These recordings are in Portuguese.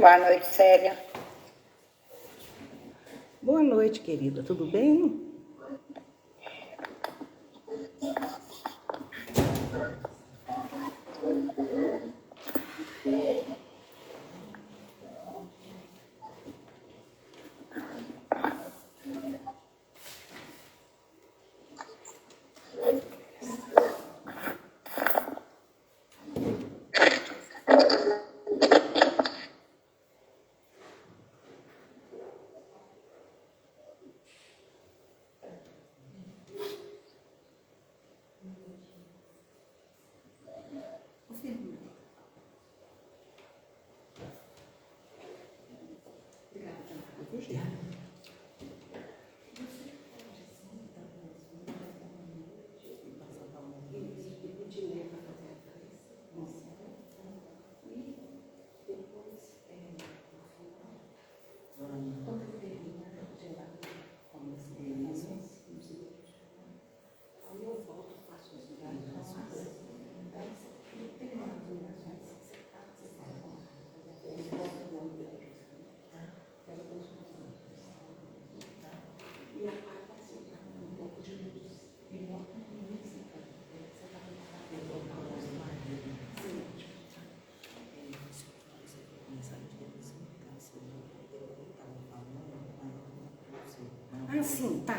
Boa noite, Célia. Boa noite, querida. Tudo bem? Ah, sim, tá.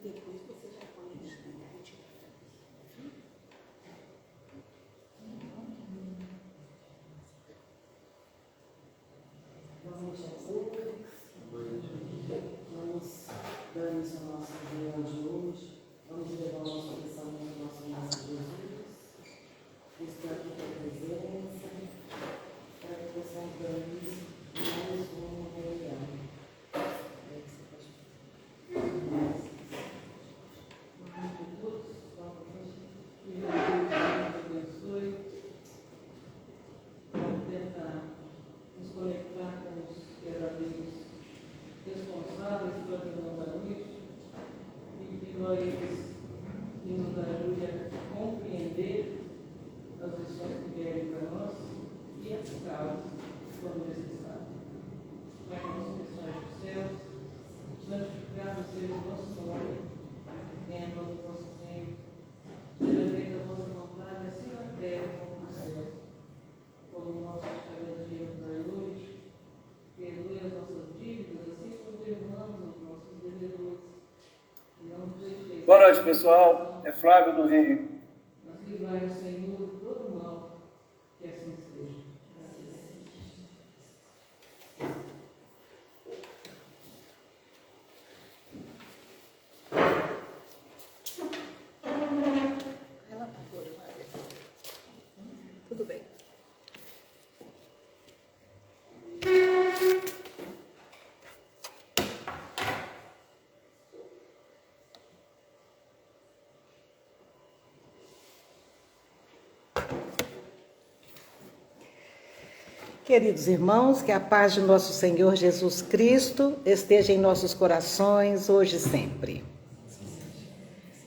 Depois você já põe na internet. Vamos dar isso ao nosso reunião de hoje. Vamos levar o nosso pensamento ao nosso Mestre Jesus. Buscar aqui a tua presença, para que possamos dar início a mais uma reunião. Conectar perdoa eles e nos ajude a compreender as lições que vierem para nós e aplicá-las quando necessário. Pai nosso que estás nos céus, santificado seja o vosso nome, venha a nós o vosso reino, seja feita a vossa vontade, assim na terra como no céu. Como o nosso cada dia nos dai hoje, perdoe as nossas dívidas, assim como perdoamos aos nossos devedores. E não nos deixeis. Boa noite, pessoal. É Flávio do Rio. Mas livrai o Senhor de todo mal, que assim seja. Tudo bem. Queridos irmãos, que a paz de nosso Senhor Jesus Cristo esteja em nossos corações, hoje e sempre.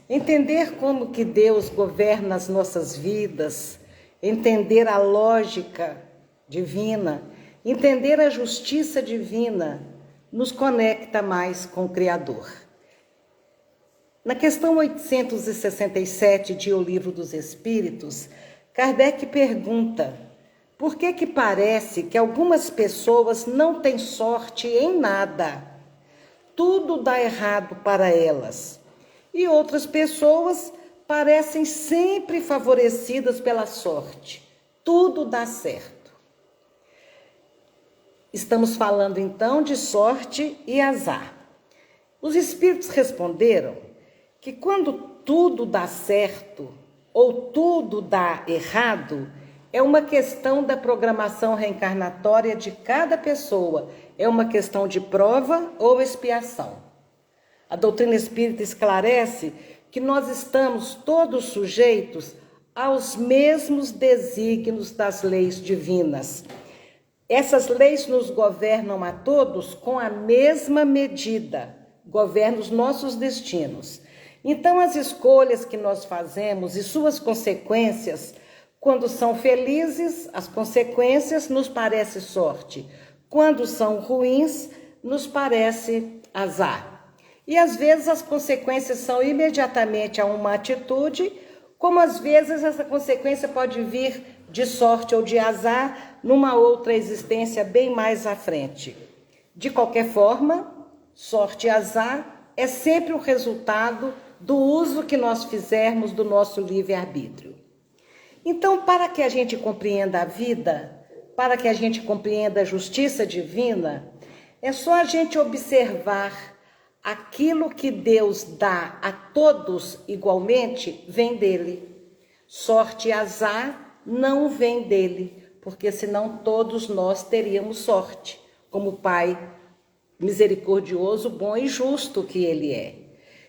Entender como que Deus governa as nossas vidas, entender a lógica divina, entender a justiça divina, nos conecta mais com o Criador. Na questão 867 de O Livro dos Espíritos, Kardec pergunta: por que parece que algumas pessoas não têm sorte em nada? Tudo dá errado para elas. E outras pessoas parecem sempre favorecidas pela sorte. Tudo dá certo. Estamos falando então de sorte e azar. Os espíritos responderam que quando tudo dá certo ou tudo dá errado, é uma questão da programação reencarnatória de cada pessoa. É uma questão de prova ou expiação. A doutrina espírita esclarece que nós estamos todos sujeitos aos mesmos desígnios das leis divinas. Essas leis nos governam a todos com a mesma medida, governam os nossos destinos. Então, as escolhas que nós fazemos e suas consequências, quando são felizes, as consequências nos parece sorte. Quando são ruins, nos parece azar. E às vezes as consequências são imediatamente a uma atitude, como às vezes essa consequência pode vir de sorte ou de azar numa outra existência bem mais à frente. De qualquer forma, sorte e azar é sempre o resultado do uso que nós fizermos do nosso livre-arbítrio. Então, para que a gente compreenda a vida, para que a gente compreenda a justiça divina, é só a gente observar aquilo que Deus dá a todos igualmente, vem dele. Sorte e azar não vem dele, porque senão todos nós teríamos sorte, como Pai misericordioso, bom e justo que ele é.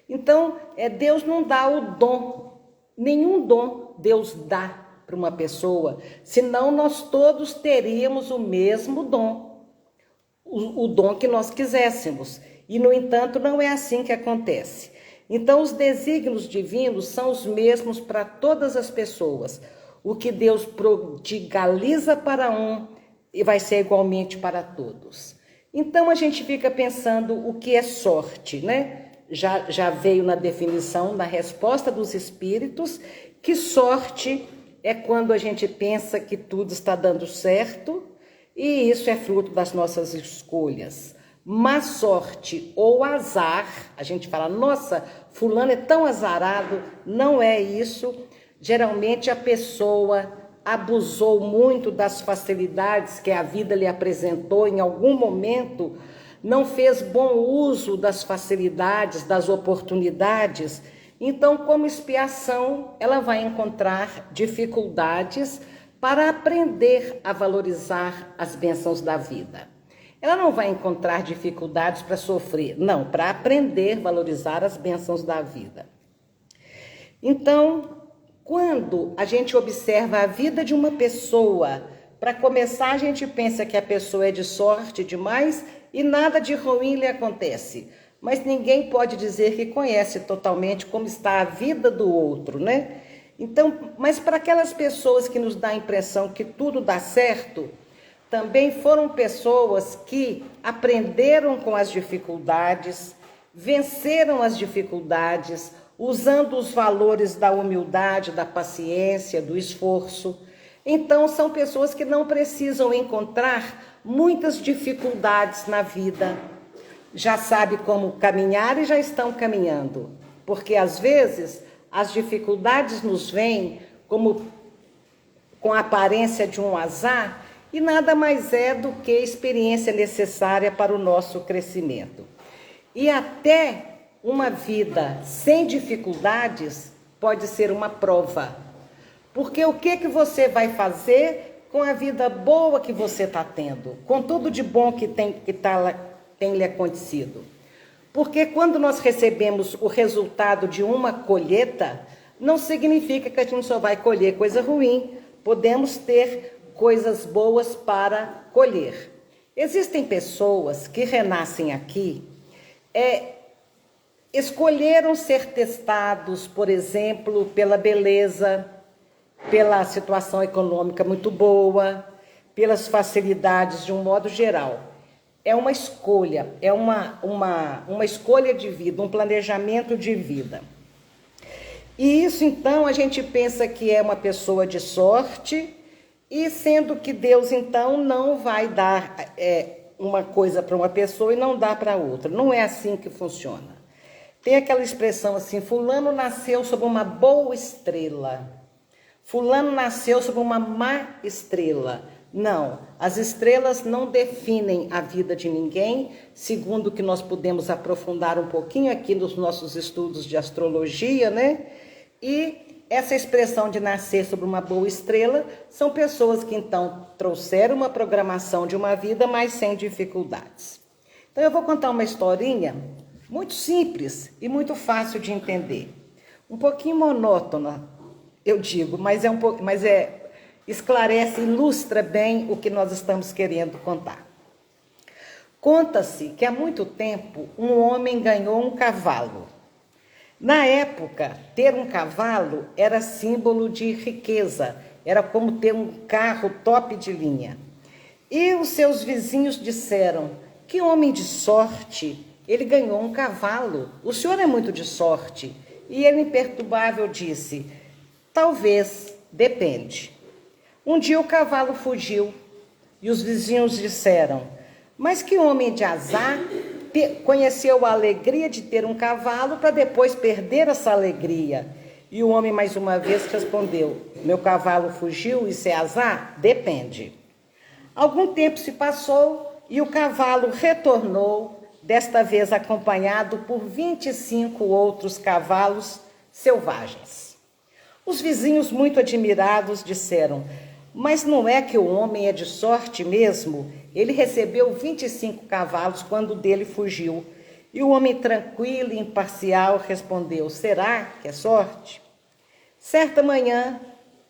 Então, Deus não dá o dom, nenhum dom Deus dá para uma pessoa, senão nós todos teríamos o mesmo dom, o dom que nós quiséssemos. E, no entanto, não é assim que acontece. Então, os desígnios divinos são os mesmos para todas as pessoas. O que Deus prodigaliza para um vai ser igualmente para todos. Então, a gente fica pensando o que é sorte, né? Já veio na definição, na resposta dos espíritos, que sorte é quando a gente pensa que tudo está dando certo e isso é fruto das nossas escolhas. Má sorte ou azar, a gente fala, nossa, fulano é tão azarado, não é isso. Geralmente a pessoa abusou muito das facilidades que a vida lhe apresentou em algum momento, não fez bom uso das facilidades, das oportunidades. Então, como expiação, ela vai encontrar dificuldades para aprender a valorizar as bênçãos da vida. Ela não vai encontrar dificuldades para sofrer, não, para aprender a valorizar as bênçãos da vida. Então, quando a gente observa a vida de uma pessoa, para começar a gente pensa que a pessoa é de sorte demais e nada de ruim lhe acontece. mas ninguém pode dizer que conhece totalmente como está a vida do outro, né? Então, mas para aquelas pessoas que nos dá a impressão que tudo dá certo, também foram pessoas que aprenderam com as dificuldades, venceram as dificuldades, usando os valores da humildade, da paciência, do esforço. Então, são pessoas que não precisam encontrar muitas dificuldades na vida. Já sabem como caminhar e já estão caminhando. Porque, às vezes, as dificuldades nos vêm como com a aparência de um azar e nada mais é do que experiência necessária para o nosso crescimento. E até uma vida sem dificuldades pode ser uma prova. Porque o que você vai fazer com a vida boa que você está tendo? Com tudo de bom que tem lhe acontecido? Porque quando nós recebemos o resultado de uma colheita, não significa que a gente só vai colher coisa ruim. Podemos ter coisas boas para colher. Existem pessoas que renascem aqui, escolheram ser testados, por exemplo, pela beleza, pela situação econômica muito boa, pelas facilidades de um modo geral. É uma escolha, é uma escolha de vida, um planejamento de vida. E isso, então, a gente pensa que é uma pessoa de sorte, e sendo que Deus, então, não vai dar uma coisa para uma pessoa e não dá para outra. Não é assim que funciona. Tem aquela expressão assim, fulano nasceu sob uma boa estrela, fulano nasceu sob uma má estrela. Não, as estrelas não definem a vida de ninguém, segundo o que nós podemos aprofundar um pouquinho aqui nos nossos estudos de astrologia, né? E essa expressão de nascer sobre uma boa estrela são pessoas que então trouxeram uma programação de uma vida, mas sem dificuldades. Então eu vou contar uma historinha muito simples e muito fácil de entender. Um pouquinho monótona, eu digo, mas esclarece, ilustra bem o que nós estamos querendo contar. Conta-se que há muito tempo um homem ganhou um cavalo. Na época, ter um cavalo era símbolo de riqueza, era como ter um carro top de linha. E os seus vizinhos disseram, que homem de sorte, ele ganhou um cavalo, o senhor é muito de sorte. E ele, imperturbável, disse, talvez, depende. Um dia o cavalo fugiu e os vizinhos disseram, mas que homem de azar conheceu a alegria de ter um cavalo para depois perder essa alegria. E o homem mais uma vez respondeu, meu cavalo fugiu, isso é azar? Depende. Algum tempo se passou e o cavalo retornou, desta vez acompanhado por 25 outros cavalos selvagens. Os vizinhos, muito admirados, disseram, mas não é que o homem é de sorte mesmo? Ele recebeu 25 cavalos quando dele fugiu. E o homem tranquilo e imparcial respondeu, será que é sorte? Certa manhã,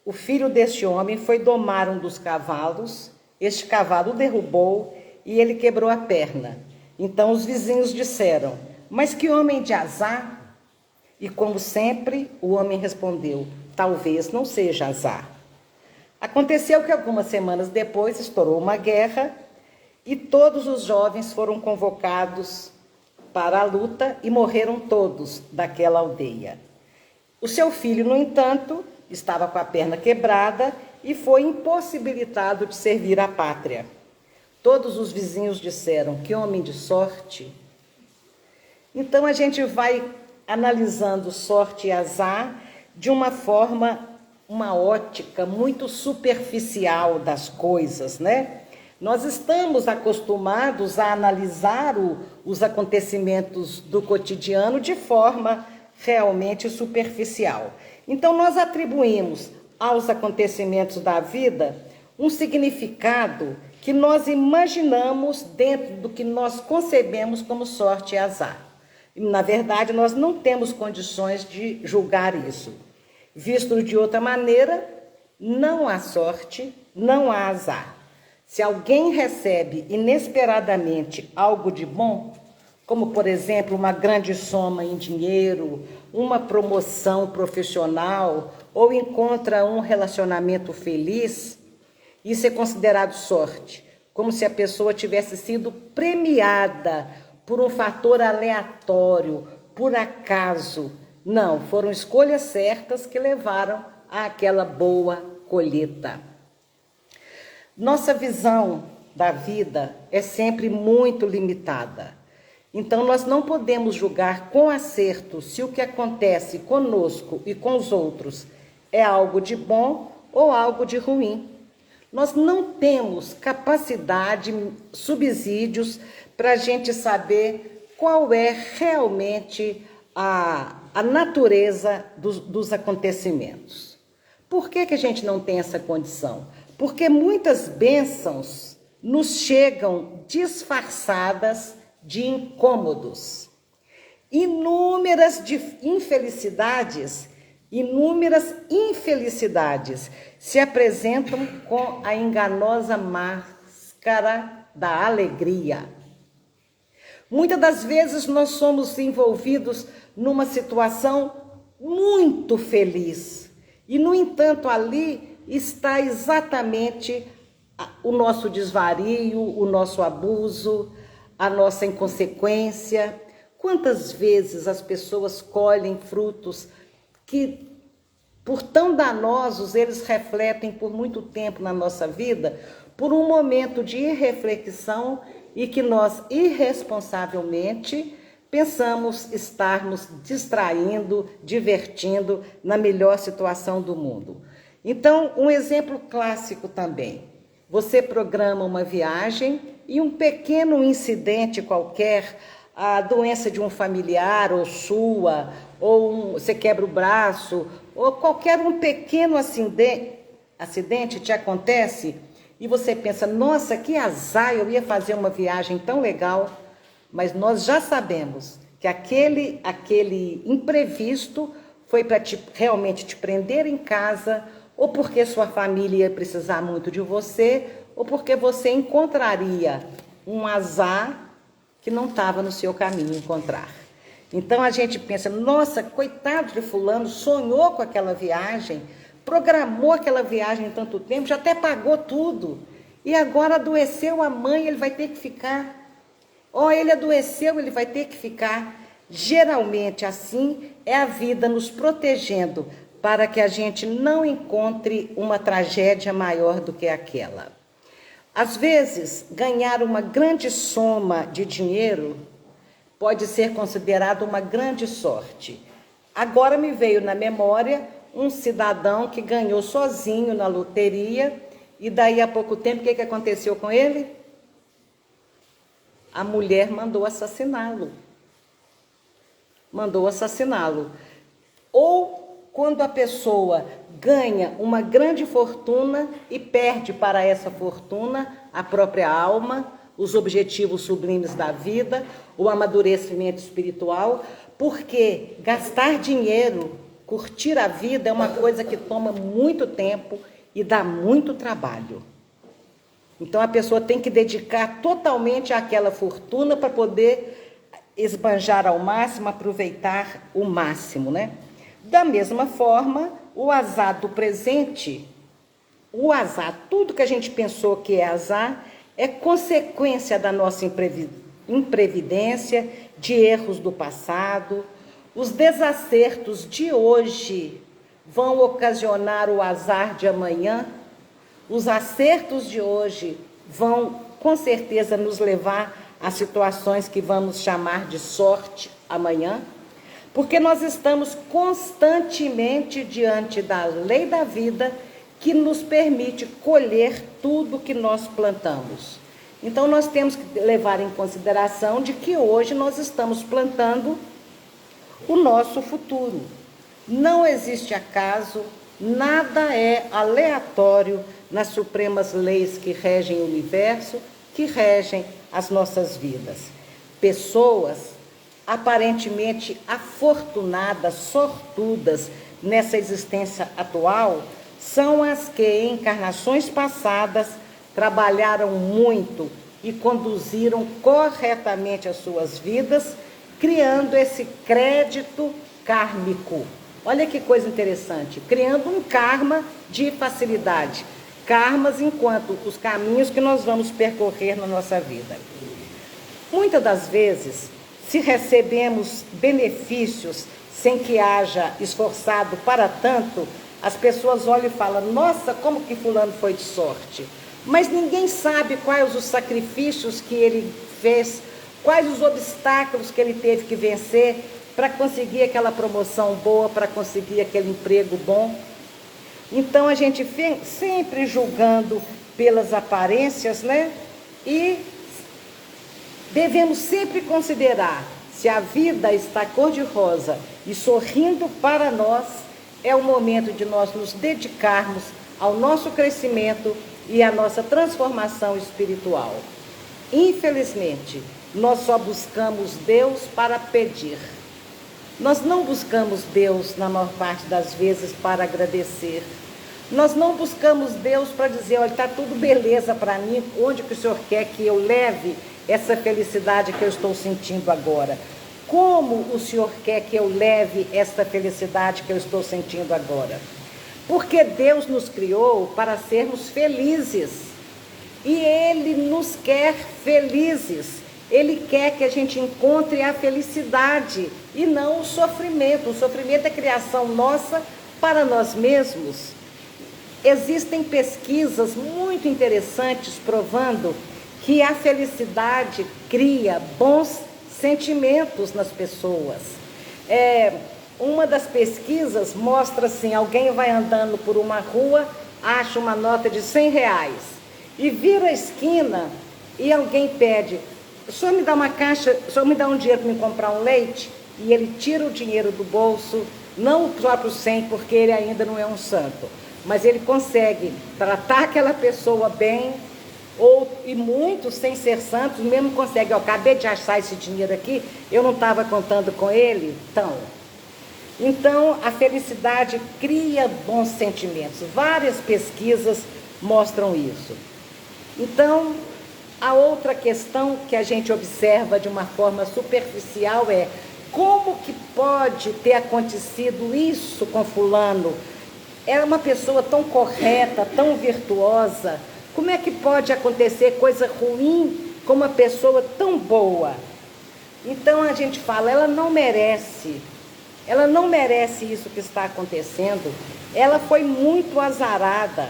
o filho deste homem foi domar um dos cavalos, este cavalo o derrubou e ele quebrou a perna. Então os vizinhos disseram, mas que homem de azar? E como sempre, o homem respondeu, talvez não seja azar. Aconteceu que algumas semanas depois estourou uma guerra e todos os jovens foram convocados para a luta e morreram todos daquela aldeia. O seu filho, no entanto, estava com a perna quebrada e foi impossibilitado de servir à pátria. Todos os vizinhos disseram, que homem de sorte. Então a gente vai analisando sorte e azar de uma forma, uma ótica muito superficial das coisas, né? Nós estamos acostumados a analisar os acontecimentos do cotidiano de forma realmente superficial. Então nós atribuímos aos acontecimentos da vida um significado que nós imaginamos dentro do que nós concebemos como sorte e azar. Na verdade, nós não temos condições de julgar isso. Visto de outra maneira, não há sorte, não há azar. Se alguém recebe inesperadamente algo de bom, como, por exemplo, uma grande soma em dinheiro, uma promoção profissional, ou encontra um relacionamento feliz, isso é considerado sorte, como se a pessoa tivesse sido premiada por um fator aleatório, por acaso. Não, foram escolhas certas que levaram àquela boa colheita. Nossa visão da vida é sempre muito limitada. Então, nós não podemos julgar com acerto se o que acontece conosco e com os outros é algo de bom ou algo de ruim. Nós não temos capacidade, subsídios, para a gente saber qual é realmente a natureza dos acontecimentos. Por que a gente não tem essa condição? Porque muitas bênçãos nos chegam disfarçadas de incômodos. Inúmeras infelicidades se apresentam com a enganosa máscara da alegria. Muitas das vezes nós somos envolvidos numa situação muito feliz e, no entanto, ali está exatamente o nosso desvario, o nosso abuso, a nossa inconsequência. Quantas vezes as pessoas colhem frutos que, por tão danosos, eles refletem por muito tempo na nossa vida, por um momento de irreflexão e que nós, irresponsavelmente, pensamos estarmos distraindo, divertindo na melhor situação do mundo. Então, um exemplo clássico também. Você programa uma viagem e um pequeno incidente qualquer, a doença de um familiar ou sua, ou você quebra o braço, ou qualquer um pequeno acidente te acontece e você pensa, nossa, que azar, eu ia fazer uma viagem tão legal, mas nós já sabemos que aquele imprevisto foi para realmente te prender em casa, ou porque sua família ia precisar muito de você, ou porque você encontraria um azar que não estava no seu caminho encontrar. Então a gente pensa, nossa, coitado de fulano, sonhou com aquela viagem, programou aquela viagem em tanto tempo, já até pagou tudo, e agora adoeceu a mãe, ele vai ter que ficar. Ele adoeceu, ele vai ter que ficar. Geralmente assim é a vida nos protegendo para que a gente não encontre uma tragédia maior do que aquela. Às vezes, ganhar uma grande soma de dinheiro pode ser considerado uma grande sorte. Agora me veio na memória um cidadão que ganhou sozinho na loteria e daí a pouco tempo, o que aconteceu com ele? A mulher mandou assassiná-lo. Ou quando a pessoa ganha uma grande fortuna e perde para essa fortuna a própria alma, os objetivos sublimes da vida, o amadurecimento espiritual, porque gastar dinheiro, curtir a vida é uma coisa que toma muito tempo e dá muito trabalho. Então a pessoa tem que dedicar totalmente àquela fortuna para poder esbanjar ao máximo, aproveitar o máximo, né? Da mesma forma, o azar do presente, o azar, tudo que a gente pensou que é azar, é consequência da nossa imprevidência, de erros do passado. Os desacertos de hoje vão ocasionar o azar de amanhã. Os acertos de hoje vão, com certeza, nos levar a situações que vamos chamar de sorte amanhã, porque nós estamos constantemente diante da lei da vida que nos permite colher tudo que nós plantamos. Então, nós temos que levar em consideração de que hoje nós estamos plantando o nosso futuro. Não existe acaso, nada é aleatório nas supremas leis que regem o universo, que regem as nossas vidas. Pessoas aparentemente afortunadas, sortudas nessa existência atual, são as que em encarnações passadas trabalharam muito e conduziram corretamente as suas vidas, criando esse crédito kármico. Olha que coisa interessante, criando um karma de facilidade. Karmas enquanto os caminhos que nós vamos percorrer na nossa vida. Muitas das vezes, se recebemos benefícios sem que haja esforçado para tanto, as pessoas olham e falam, nossa, como que fulano foi de sorte. Mas ninguém sabe quais os sacrifícios que ele fez, quais os obstáculos que ele teve que vencer para conseguir aquela promoção boa, para conseguir aquele emprego bom. Então a gente vem sempre julgando pelas aparências, né? E devemos sempre considerar se a vida está cor-de-rosa e sorrindo para nós, é o momento de nós nos dedicarmos ao nosso crescimento e à nossa transformação espiritual. Infelizmente, nós só buscamos Deus para pedir. Nós não buscamos Deus, na maior parte das vezes, para agradecer. Nós não buscamos Deus para dizer, olha, está tudo beleza para mim, onde que o Senhor quer que eu leve essa felicidade que eu estou sentindo agora? Como o Senhor quer que eu leve essa felicidade que eu estou sentindo agora? Porque Deus nos criou para sermos felizes. E Ele nos quer felizes. Ele quer que a gente encontre a felicidade e não o sofrimento. O sofrimento é criação nossa para nós mesmos. Existem pesquisas muito interessantes provando que a felicidade cria bons sentimentos nas pessoas. Uma das pesquisas mostra assim, alguém vai andando por uma rua, acha uma nota de R$100 e vira a esquina e alguém pede, o senhor me dá uma caixa, o senhor me dá um dinheiro para me comprar um leite? E ele tira o dinheiro do bolso, não o próprio 100, porque ele ainda não é um santo, mas ele consegue tratar aquela pessoa bem, e muitos, sem ser santos, mesmo conseguem, acabei de achar esse dinheiro aqui, eu não estava contando com ele, então a felicidade cria bons sentimentos, várias pesquisas mostram isso. Então, a outra questão que a gente observa de uma forma superficial é, como que pode ter acontecido isso com fulano? Era uma pessoa tão correta, tão virtuosa, como é que pode acontecer coisa ruim com uma pessoa tão boa? Então a gente fala, ela não merece isso que está acontecendo, ela foi muito azarada.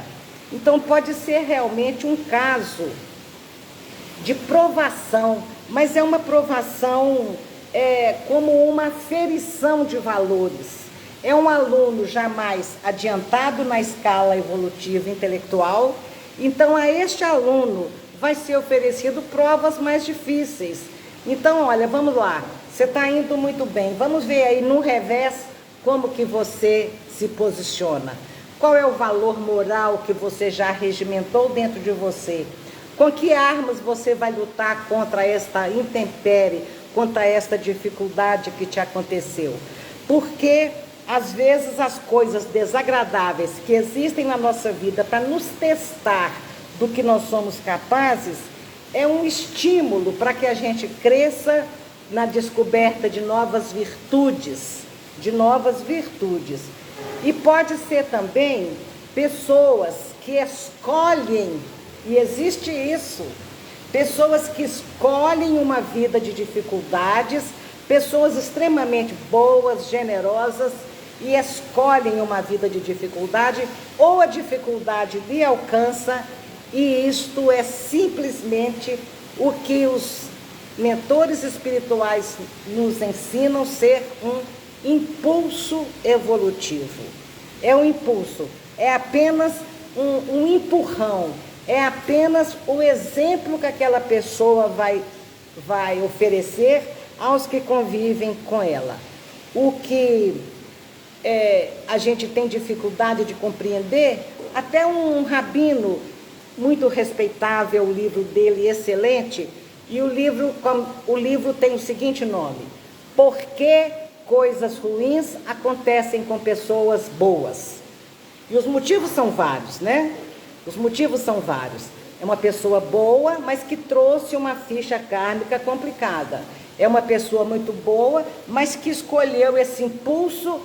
Então pode ser realmente um caso de provação, mas é uma provação como uma aferição de valores. É um aluno jamais adiantado na escala evolutiva intelectual, então a este aluno vai ser oferecido provas mais difíceis. Então, olha, vamos lá, você está indo muito bem, vamos ver aí no revés como que você se posiciona. Qual é o valor moral que você já regimentou dentro de você? Com que armas você vai lutar contra esta intempérie, contra esta dificuldade que te aconteceu? Porque às vezes as coisas desagradáveis que existem na nossa vida para nos testar do que nós somos capazes, é um estímulo para que a gente cresça na descoberta de novas virtudes, E pode ser também pessoas que escolhem, e existe isso, pessoas que escolhem uma vida de dificuldades, pessoas extremamente boas, generosas, e escolhem uma vida de dificuldade, ou a dificuldade lhe alcança, e isto é simplesmente o que os mentores espirituais nos ensinam ser um impulso evolutivo. É um impulso, é apenas um empurrão, é apenas o exemplo que aquela pessoa vai oferecer aos que convivem com ela. O que a gente tem dificuldade de compreender, até um rabino muito respeitável, o livro dele excelente, e o livro tem o seguinte nome: Por que coisas ruins acontecem com pessoas boas? E os motivos são vários, né? Os motivos são vários. É uma pessoa boa, mas que trouxe uma ficha kármica complicada. É uma pessoa muito boa, mas que escolheu esse impulso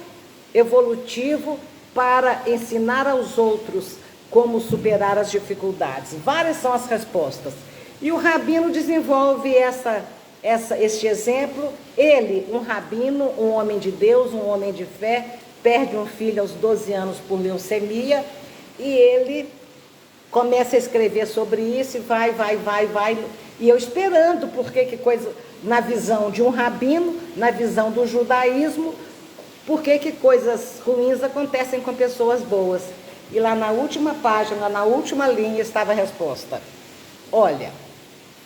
evolutivo para ensinar aos outros como superar as dificuldades. Várias são as respostas. E o rabino desenvolve este exemplo. Ele, um rabino, um homem de Deus, um homem de fé, perde um filho aos 12 anos por leucemia, e ele começa a escrever sobre isso, e vai, e eu esperando, porque que coisa, na visão de um rabino, na visão do judaísmo, porque que coisas ruins acontecem com pessoas boas. E lá na última página, na última linha, estava a resposta. Olha,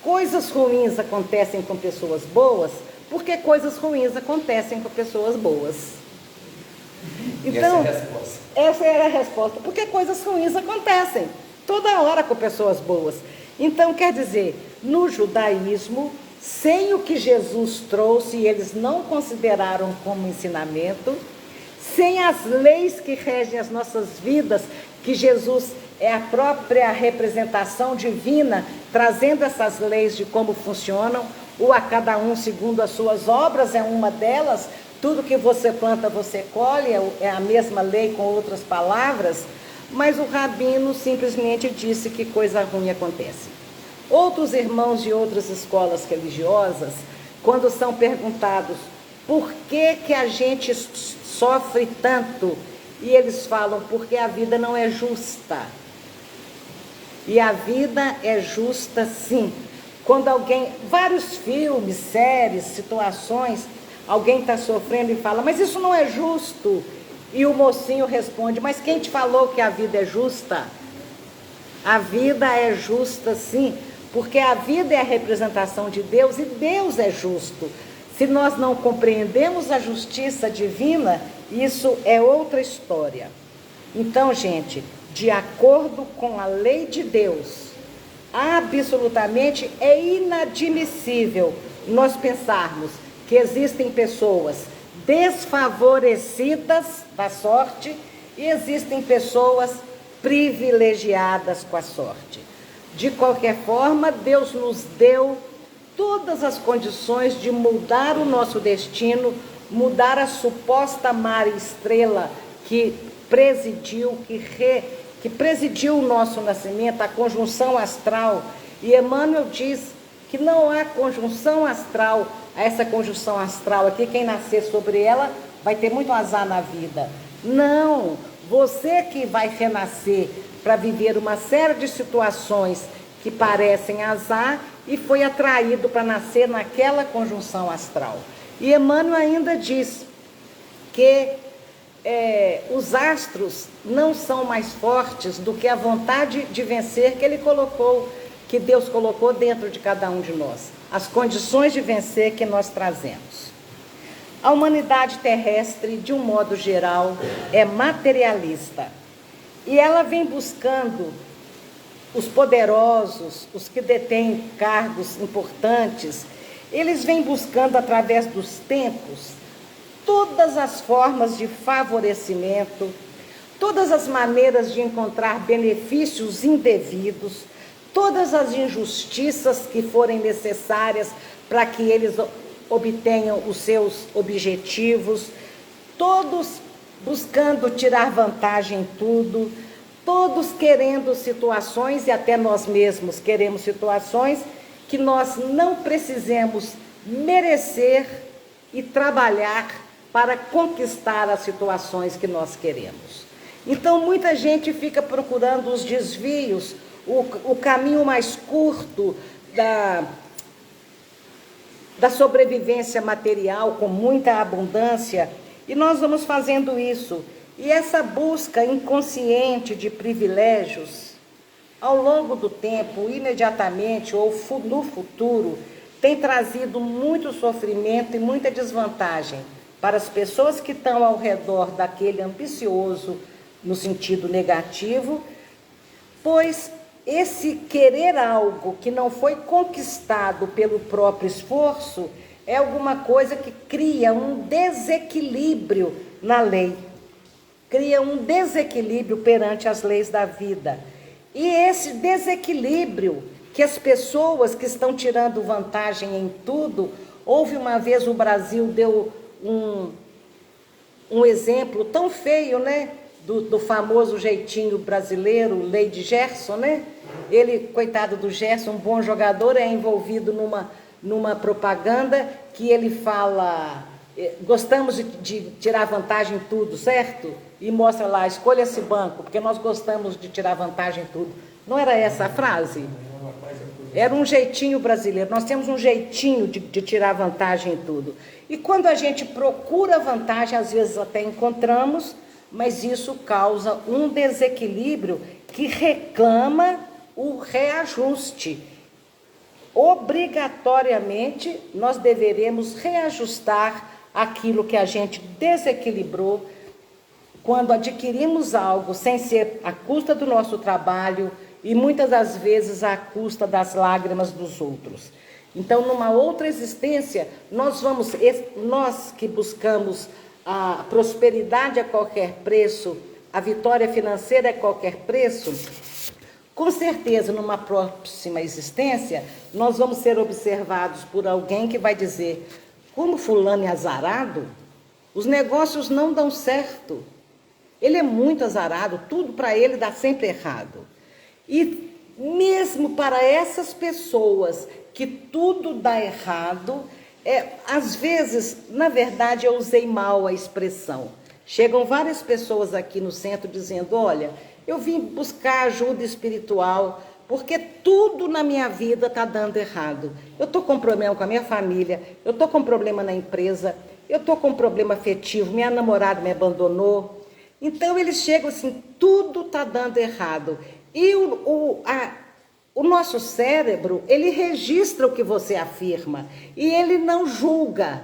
coisas ruins acontecem com pessoas boas, porque coisas ruins acontecem com pessoas boas. Então, essa era a resposta. Porque coisas ruins acontecem toda hora com pessoas boas. Então, quer dizer, no judaísmo, sem o que Jesus trouxe, e eles não consideraram como ensinamento, sem as leis que regem as nossas vidas, que Jesus é a própria representação divina, trazendo essas leis de como funcionam, ou a cada um segundo as suas obras, é uma delas. Tudo que você planta, você colhe, é a mesma lei com outras palavras, mas o rabino simplesmente disse que coisa ruim acontece. Outros irmãos de outras escolas religiosas, quando são perguntados por que a gente sofre tanto, e eles falam, porque a vida não é justa. E a vida é justa sim. Quando alguém, vários filmes, séries, situações, alguém está sofrendo e fala, mas isso não é justo. E o mocinho responde, mas quem te falou que a vida é justa? A vida é justa sim, porque a vida é a representação de Deus e Deus é justo. Se nós não compreendemos a justiça divina, isso é outra história. Então, gente, de acordo com a lei de Deus, absolutamente é inadmissível nós pensarmos que existem pessoas desfavorecidas da sorte e existem pessoas privilegiadas com a sorte. De qualquer forma, Deus nos deu todas as condições de mudar o nosso destino, mudar a suposta mar e estrela que presidiu o nosso nascimento, a conjunção astral. E Emmanuel diz que não há conjunção astral. Essa conjunção astral aqui, quem nascer sobre ela vai ter muito azar na vida. Não, você que vai renascer para viver uma série de situações que parecem azar e foi atraído para nascer naquela conjunção astral. E Emmanuel ainda diz que os astros não são mais fortes do que a vontade de vencer que ele colocou, que Deus colocou dentro de cada um de nós. As condições de vencer que nós trazemos. A humanidade terrestre, de um modo geral, é materialista. E ela vem buscando os poderosos, os que detêm cargos importantes, eles vêm buscando através dos tempos todas as formas de favorecimento, todas as maneiras de encontrar benefícios indevidos, todas as injustiças que forem necessárias para que eles obtenham os seus objetivos, todos buscando tirar vantagem em tudo, todos querendo situações, e até nós mesmos queremos situações que nós não precisemos merecer e trabalhar para conquistar as situações que nós queremos. Então, muita gente fica procurando os desvios, o caminho mais curto da sobrevivência material com muita abundância, e nós vamos fazendo isso. E essa busca inconsciente de privilégios, ao longo do tempo, imediatamente ou no futuro, tem trazido muito sofrimento e muita desvantagem para as pessoas que estão ao redor daquele ambicioso, no sentido negativo, pois esse querer algo que não foi conquistado pelo próprio esforço é alguma coisa que cria um desequilíbrio na lei, cria um desequilíbrio perante as leis da vida. E esse desequilíbrio que as pessoas que estão tirando vantagem em tudo, houve uma vez o Brasil deu um exemplo tão feio, né? Do famoso jeitinho brasileiro, Lei de Gerson, né? Ele, coitado do Gerson, um bom jogador, é envolvido numa propaganda que ele fala, gostamos de tirar vantagem em tudo, certo? E mostra lá, escolha esse banco, porque nós gostamos de tirar vantagem em tudo. Não era essa a frase? Era um jeitinho brasileiro. Nós temos um jeitinho de tirar vantagem em tudo. E quando a gente procura vantagem, às vezes até encontramos, mas isso causa um desequilíbrio que reclama o reajuste. Obrigatoriamente, nós deveremos reajustar aquilo que a gente desequilibrou quando adquirimos algo sem ser à custa do nosso trabalho e muitas das vezes à custa das lágrimas dos outros. Então, numa outra existência, nós que buscamos a prosperidade a qualquer preço, a vitória financeira a qualquer preço, com certeza, numa próxima existência, nós vamos ser observados por alguém que vai dizer, como fulano é azarado, os negócios não dão certo. Ele é muito azarado, tudo para ele dá sempre errado. E mesmo para essas pessoas que tudo dá errado, às vezes, na verdade, eu usei mal a expressão. Chegam várias pessoas aqui no centro dizendo, olha, eu vim buscar ajuda espiritual, porque tudo na minha vida está dando errado. Eu estou com problema com a minha família, eu estou com problema na empresa, eu estou com problema afetivo, minha namorada me abandonou. Então, eles chegam assim, tudo está dando errado. E o nosso cérebro, ele registra o que você afirma e ele não julga.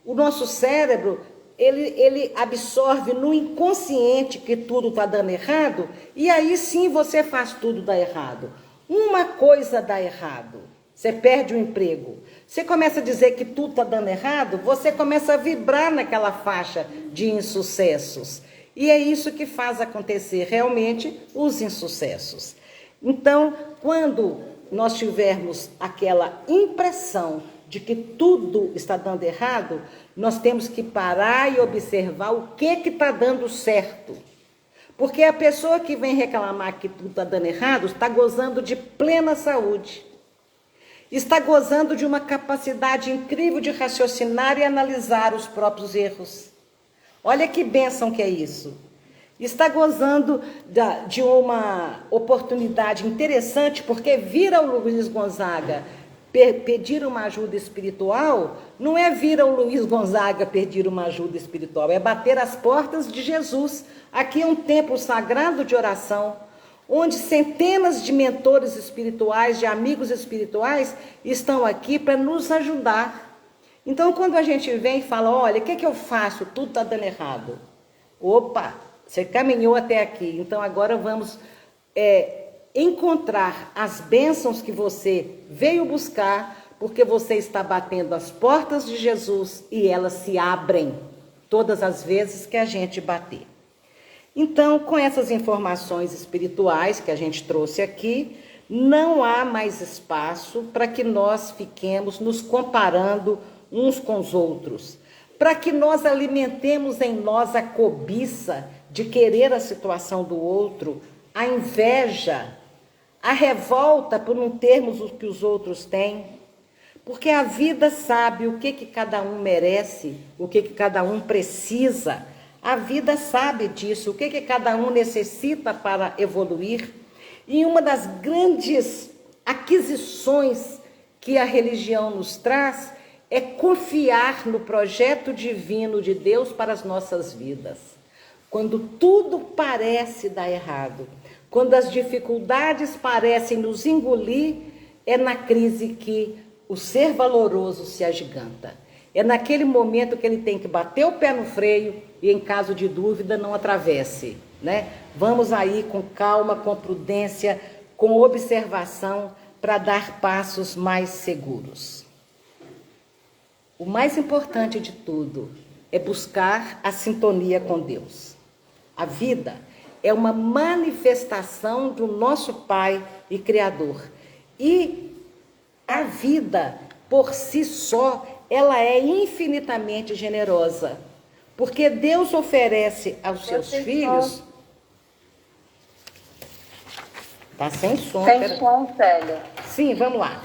O nosso cérebro, ele absorve no inconsciente que tudo está dando errado e aí sim você faz tudo dar errado. Uma coisa dá errado, você perde o emprego. Você começa a dizer que tudo está dando errado, você começa a vibrar naquela faixa de insucessos. E é isso que faz acontecer realmente os insucessos. Então, quando nós tivermos aquela impressão de que tudo está dando errado, nós temos que parar e observar o que está dando certo. Porque a pessoa que vem reclamar que tudo está dando errado está gozando de plena saúde. Está gozando de uma capacidade incrível de raciocinar e analisar os próprios erros. Olha que bênção que é isso. Está gozando de uma oportunidade interessante, porque vir ao Luiz Gonzaga pedir uma ajuda espiritual, não é vir ao Luiz Gonzaga pedir uma ajuda espiritual, é bater as portas de Jesus. Aqui é um templo sagrado de oração, onde centenas de mentores espirituais, de amigos espirituais, estão aqui para nos ajudar. Então, quando a gente vem e fala, olha, o que eu faço? Tudo está dando errado. Opa, você caminhou até aqui, então agora vamos encontrar as bênçãos que você veio buscar, porque você está batendo as portas de Jesus e elas se abrem todas as vezes que a gente bater. Então, com essas informações espirituais que a gente trouxe aqui, não há mais espaço para que nós fiquemos nos comparando uns com os outros, para que nós alimentemos em nós a cobiça de querer a situação do outro, a inveja, a revolta por não termos o que os outros têm, porque a vida sabe o que cada um merece, o que cada um precisa. A vida sabe disso, o que cada um necessita para evoluir. E uma das grandes aquisições que a religião nos traz é confiar no projeto divino de Deus para as nossas vidas. Quando tudo parece dar errado, quando as dificuldades parecem nos engolir, é na crise que o ser valoroso se agiganta. É naquele momento que ele tem que bater o pé no freio e, em caso de dúvida, não atravesse, né? Vamos aí com calma, com prudência, com observação, para dar passos mais seguros. O mais importante de tudo é buscar a sintonia com Deus. A vida é uma manifestação do nosso Pai e Criador. E a vida, por si só, ela é infinitamente generosa, porque Deus oferece aos seus filhos... Tá sem som. Sem som, Célia. Sim, vamos lá.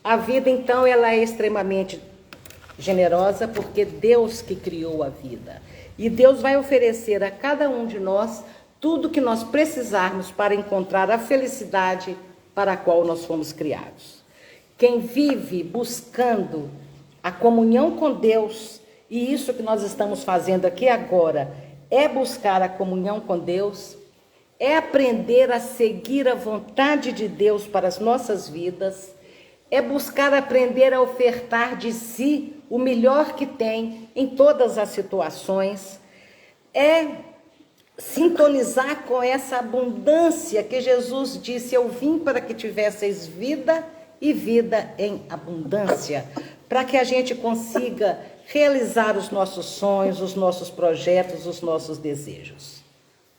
A vida, então, ela é extremamente generosa, porque Deus que criou a vida. E Deus vai oferecer a cada um de nós tudo que nós precisarmos para encontrar a felicidade para a qual nós fomos criados. Quem vive buscando a comunhão com Deus, e isso que nós estamos fazendo aqui agora, é buscar a comunhão com Deus, é aprender a seguir a vontade de Deus para as nossas vidas, é buscar aprender a ofertar de si o melhor que tem em todas as situações, é sintonizar com essa abundância que Jesus disse: eu vim para que tivesseis vida e vida em abundância, para que a gente consiga realizar os nossos sonhos, os nossos projetos, os nossos desejos.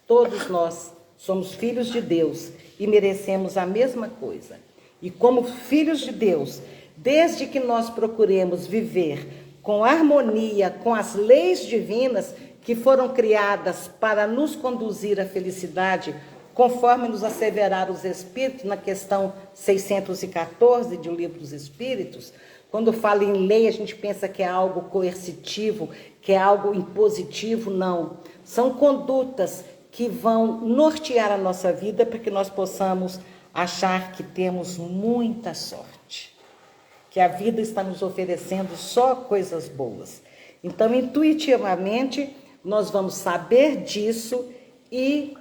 Todos nós somos filhos de Deus e merecemos a mesma coisa. E como filhos de Deus, desde que nós procuremos viver com harmonia com as leis divinas que foram criadas para nos conduzir à felicidade, conforme nos asseveraram os Espíritos na questão 614 do Livro dos Espíritos, quando fala em lei, a gente pensa que é algo coercitivo, que é algo impositivo. Não. São condutas que vão nortear a nossa vida para que nós possamos achar que temos muita sorte, que a vida está nos oferecendo só coisas boas. Então, intuitivamente, nós vamos saber disso e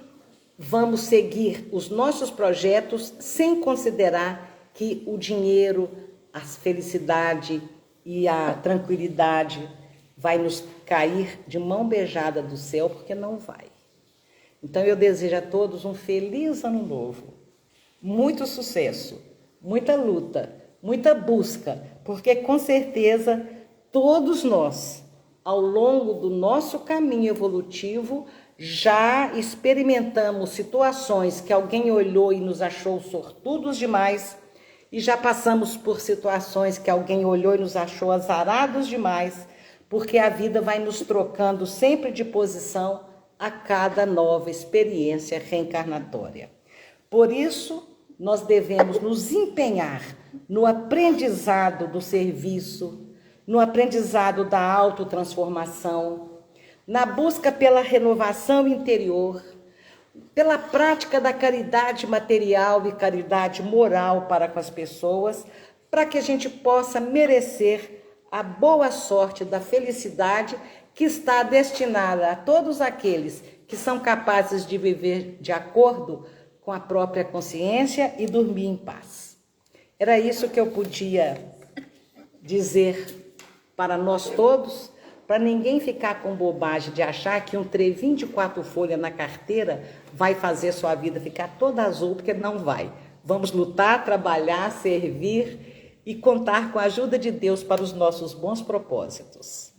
vamos seguir os nossos projetos sem considerar que o dinheiro, a felicidade e a tranquilidade vai nos cair de mão beijada do céu, porque não vai. Então, eu desejo a todos um feliz ano novo. Muito sucesso, muita luta, muita busca, porque com certeza todos nós, ao longo do nosso caminho evolutivo, já experimentamos situações que alguém olhou e nos achou sortudos demais, e já passamos por situações que alguém olhou e nos achou azarados demais, porque a vida vai nos trocando sempre de posição a cada nova experiência reencarnatória. Por isso, nós devemos nos empenhar no aprendizado do serviço, no aprendizado da autotransformação, na busca pela renovação interior, pela prática da caridade material e caridade moral para com as pessoas, para que a gente possa merecer a boa sorte da felicidade que está destinada a todos aqueles que são capazes de viver de acordo com a própria consciência e dormir em paz. Era isso que eu podia dizer para nós todos, para ninguém ficar com bobagem de achar que um trevinho de 4 folhas na carteira vai fazer sua vida ficar toda azul, porque não vai. Vamos lutar, trabalhar, servir e contar com a ajuda de Deus para os nossos bons propósitos.